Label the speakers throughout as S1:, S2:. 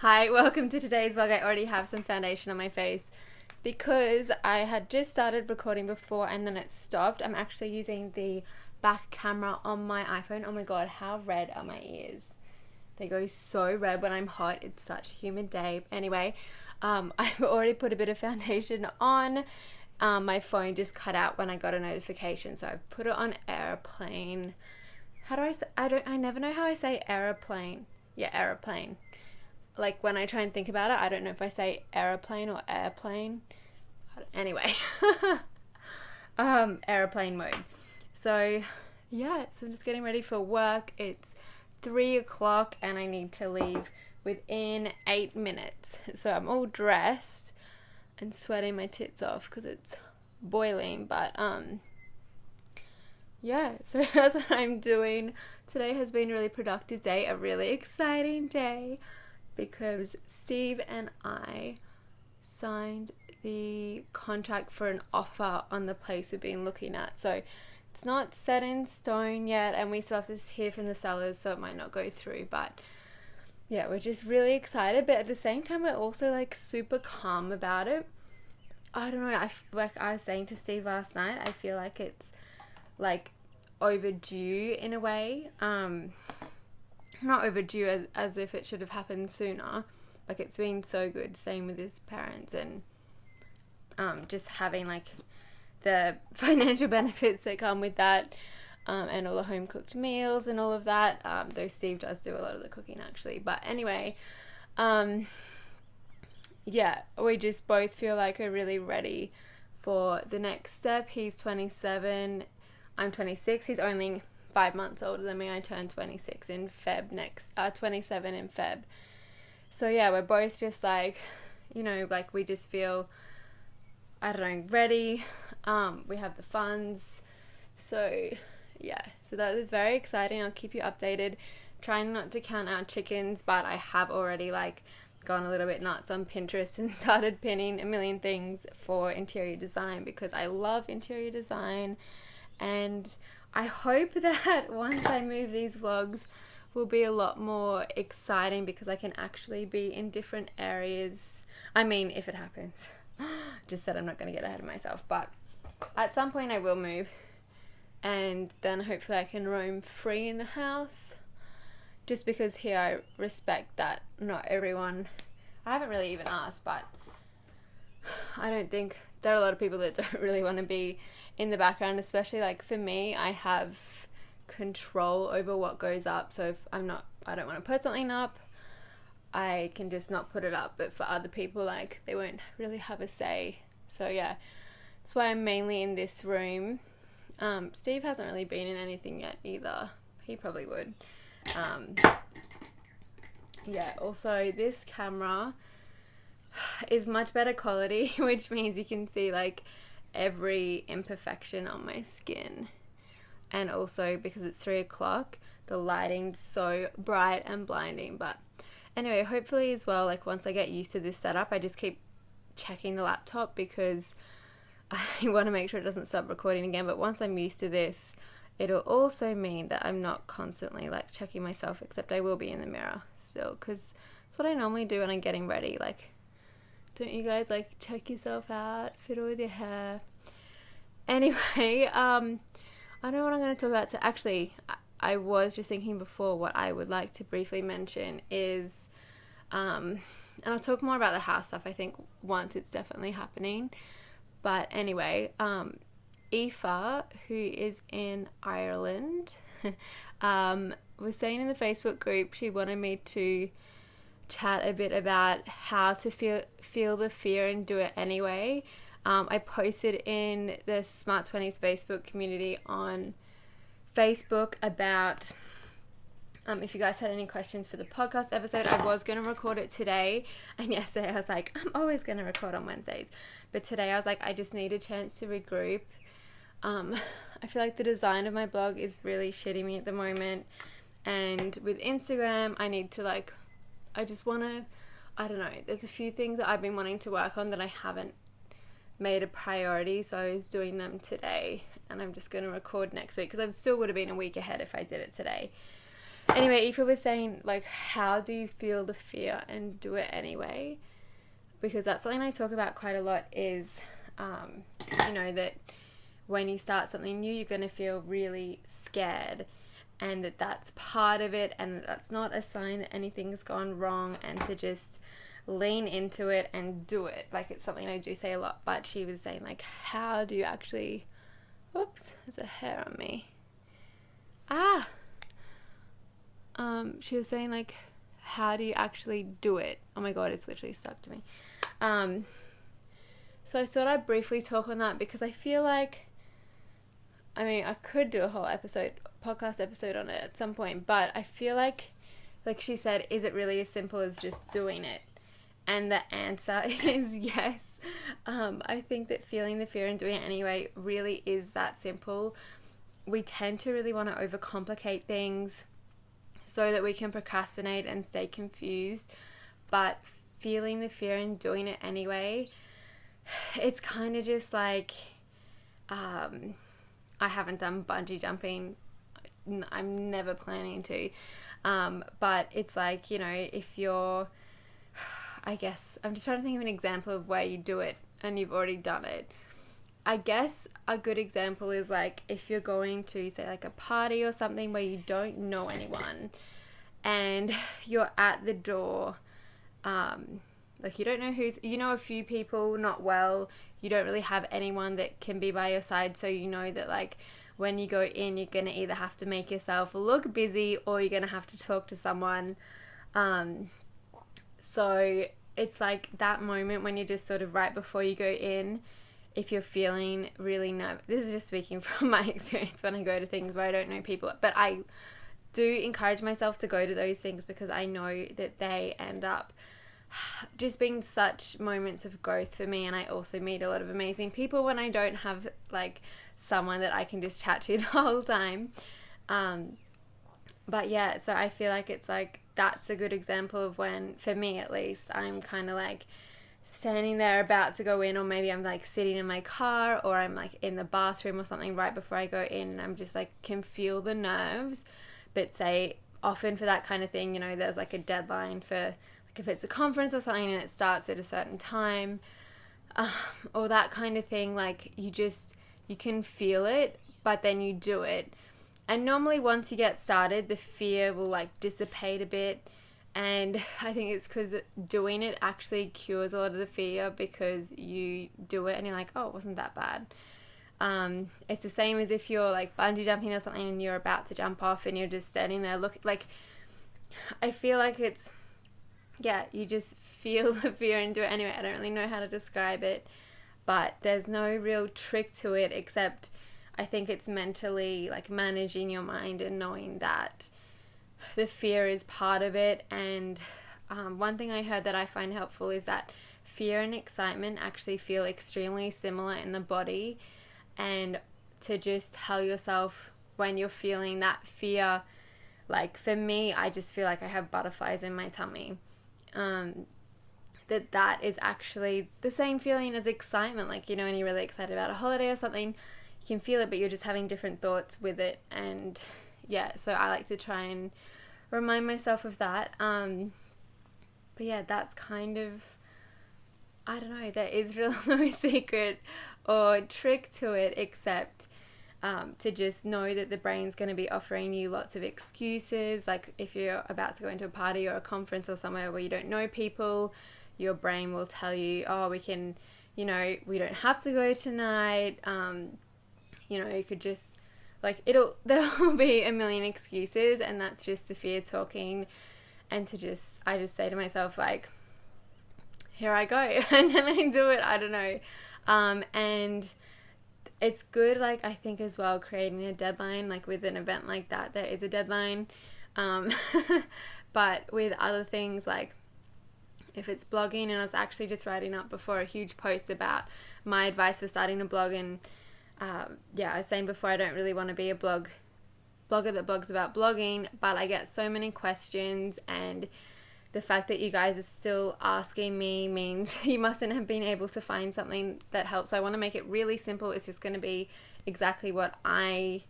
S1: Hi, welcome to today's vlog. I already have some foundation on my face because I had just started recording before and then it stopped. I'm actually using the back camera on my iPhone. Oh my god, how red are my ears? They go so red when I'm hot. It's such a humid day. Anyway, I've already put a bit of foundation on. My phone just cut out when I got a notification, so I put it on airplane. How do I say? I never know how I say airplane. Yeah, airplane. Like when I try and think about it, I don't know if I say aeroplane or airplane. Anyway, airplane mode. So yeah, so I'm just getting ready for work. It's 3 o'clock and I need to leave within 8 minutes. So I'm all dressed and sweating my tits off because it's boiling. But yeah, so that's what I'm doing. Today has been a really productive day, a really exciting day, because Steve and I signed the contract for an offer on the place we've been looking at. So it's not set in stone yet, and we still have to hear from the sellers, so it might not go through. But yeah, we're just really excited, but at the same time we're also like super calm about it. I don't know, like I was saying to Steve last night, I feel like it's like overdue in a way. Not overdue as if it should have happened sooner. Like, it's been so good, same with his parents, and just having like the financial benefits that come with that, and all the home cooked meals and all of that, though Steve does do a lot of the cooking actually. But anyway, yeah, we just both feel like we're really ready for the next step. He's 27, I'm 26. He's only 5 months older than me. I turn 26 in Feb next, 27 in Feb. So yeah, we're both just like, like we just feel, I don't know, ready. We have the funds. So yeah, so that is very exciting. I'll keep you updated. Trying not to count our chickens, but I have already like gone a little bit nuts on Pinterest and started pinning a million things for interior design because I love interior design. And I hope that once I move, these vlogs will be a lot more exciting because I can actually be in different areas. I mean, if it happens. Just said I'm not going to get ahead of myself, but at some point I will move, and then hopefully I can roam free in the house, just because here I respect that not everyone, I haven't really even asked, but I don't think there are a lot of people that don't really want to be in the background, especially like for me, I have control over what goes up. So if I don't want to put something up, I can just not put it up. But for other people, like, they won't really have a say. So yeah, that's why I'm mainly in this room. Steve hasn't really been in anything yet either. He probably would. Yeah, also this camera is much better quality, which means you can see like every imperfection on my skin. And also because it's 3 o'clock, the lighting's so bright and blinding. But anyway, hopefully as well, like once I get used to this setup, I just keep checking the laptop because I want to make sure it doesn't stop recording again. But once I'm used to this, it'll also mean that I'm not constantly like checking myself, except I will be in the mirror still, because that's what I normally do when I'm getting ready. Like, don't you guys like check yourself out, fiddle with your hair? Anyway, I don't know what I'm going to talk about. So actually, I was just thinking before, what I would like to briefly mention is, and I'll talk more about the house stuff, I think, once it's definitely happening. But anyway, Aoife, who is in Ireland, was saying in the Facebook group she wanted me to chat a bit about how to feel the fear and do it anyway. I posted in the Smart 20s Facebook community on Facebook about if you guys had any questions for the podcast episode. I was going to record it today, and yesterday I was like, I'm always going to record on Wednesdays, but today I was like, I just need a chance to regroup. I feel like the design of my blog is really shitting me at the moment, and with Instagram I need to like, I just want to, I don't know, there's a few things that I've been wanting to work on that I haven't made a priority, so I was doing them today, and I'm just going to record next week because I still would have been a week ahead if I did it today. Anyway, Aoife was saying, like, how do you feel the fear and do it anyway? Because that's something I talk about quite a lot is, that when you start something new, you're going to feel really scared, and that's part of it, and that's not a sign that anything's gone wrong, and to just lean into it and do it. Like, it's something I do say a lot, but she was saying, like, how do you actually... Whoops, there's a hair on me. She was saying, like, how do you actually do it? Oh my god, it's literally stuck to me. So I thought I'd briefly talk on that, because I feel like, I could do a whole podcast episode on it at some point, but I feel like she said, is it really as simple as just doing it? And the answer is yes. I think that feeling the fear and doing it anyway really is that simple. We tend to really want to overcomplicate things so that we can procrastinate and stay confused, but feeling the fear and doing it anyway, it's kind of just like, I haven't done bungee jumping. I'm never planning to. But it's like, if you're, I guess, I'm just trying to think of an example of where you do it and you've already done it. I guess a good example is like if you're going to, say, like a party or something where you don't know anyone and you're at the door, like you don't know a few people not well, you don't really have anyone that can be by your side, so you know that like when you go in, you're going to either have to make yourself look busy or you're going to have to talk to someone. So it's like that moment when you're just sort of right before you go in, if you're feeling really nervous. This is just speaking from my experience when I go to things where I don't know people, but I do encourage myself to go to those things because I know that they end up just being such moments of growth for me, and I also meet a lot of amazing people when I don't have like someone that I can just chat to the whole time. But yeah, so I feel like it's like that's a good example of when, for me at least, I'm kind of like standing there about to go in, or maybe I'm like sitting in my car, or I'm like in the bathroom or something right before I go in, and I'm just like can feel the nerves. But say often for that kind of thing, there's like a deadline for, like if it's a conference or something and it starts at a certain time, or that kind of thing, like you can feel it, but then you do it. And normally once you get started, the fear will like dissipate a bit. And I think it's because doing it actually cures a lot of the fear, because you do it and you're like, oh, it wasn't that bad. It's the same as if you're like bungee jumping or something and you're about to jump off and you're just standing there looking. Like, I feel like it's, yeah, you just feel the fear and do it anyway. I don't really know how to describe it, but there's no real trick to it, except I think it's mentally like managing your mind and knowing that the fear is part of it. And one thing I heard that I find helpful is that fear and excitement actually feel extremely similar in the body, and to just tell yourself when you're feeling that fear, like for me, I just feel like I have butterflies in my tummy, that is actually the same feeling as excitement. Like, when you're really excited about a holiday or something, you can feel it, but you're just having different thoughts with it. And yeah, so I like to try and remind myself of that. But yeah, that's kind of, I don't know, there is really no secret or trick to it, except to just know that the brain's going to be offering you lots of excuses. Like if you're about to go into a party or a conference or somewhere where you don't know people, your brain will tell you, oh, we can, we don't have to go tonight. You could just, like, there will be a million excuses, and that's just the fear talking. And I just say to myself, like, here I go, and then I do it. I don't know. And it's good, like, I think as well, creating a deadline, like with an event like that, there is a deadline. But with other things, like if it's blogging, and I was actually just writing up before a huge post about my advice for starting a blog, and I was saying before, I don't really want to be a blogger that blogs about blogging, but I get so many questions, and the fact that you guys are still asking me means you mustn't have been able to find something that helps. So I want to make it really simple. It's just going to be exactly what I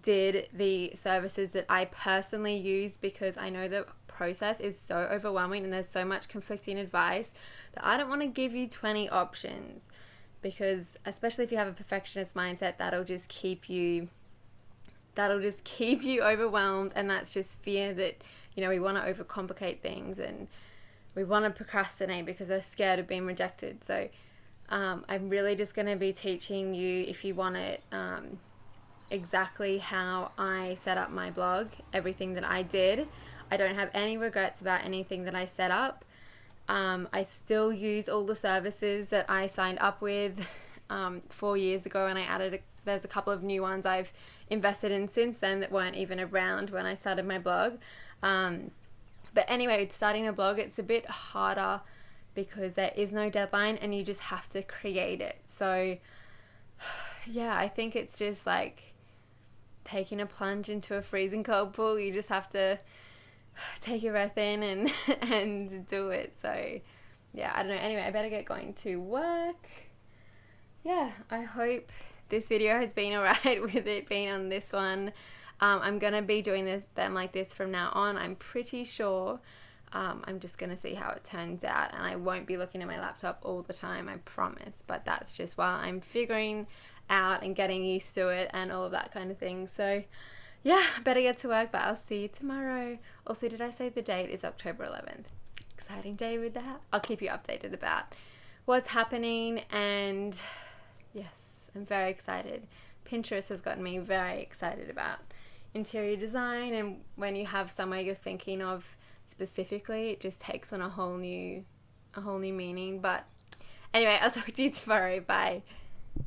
S1: did the services that I personally use, because I know the process is so overwhelming and there's so much conflicting advice that I don't want to give you 20 options, because especially if you have a perfectionist mindset, that'll just keep you overwhelmed, and that's just fear that, you know, we want to overcomplicate things and we want to procrastinate because we're scared of being rejected. So I'm really just going to be teaching you, if you want it, exactly how I set up my blog, everything that I did. I don't have any regrets about anything that I set up. I still use all the services that I signed up with 4 years ago, and I added there's a couple of new ones I've invested in since then that weren't even around when I started my blog. But anyway, with starting a blog, it's a bit harder because there is no deadline and you just have to create it. So yeah, I think it's just like taking a plunge into a freezing cold pool. You just have to take your breath in and do it. So yeah, I don't know. Anyway, I better get going to work. Yeah, I hope this video has been alright with it being on this one. I'm going to be doing them like this from now on, I'm pretty sure. I'm just going to see how it turns out, and I won't be looking at my laptop all the time, I promise. But that's just while I'm figuring out and getting used to it and all of that kind of thing. So yeah, better get to work, but I'll see you tomorrow. Also, did I say the date is October 11th? Exciting day with that. I'll keep you updated about what's happening, and yes, I'm very excited. Pinterest has gotten me very excited about interior design, and when you have somewhere you're thinking of specifically, it just takes on a whole new meaning. But anyway, I'll talk to you tomorrow. Bye.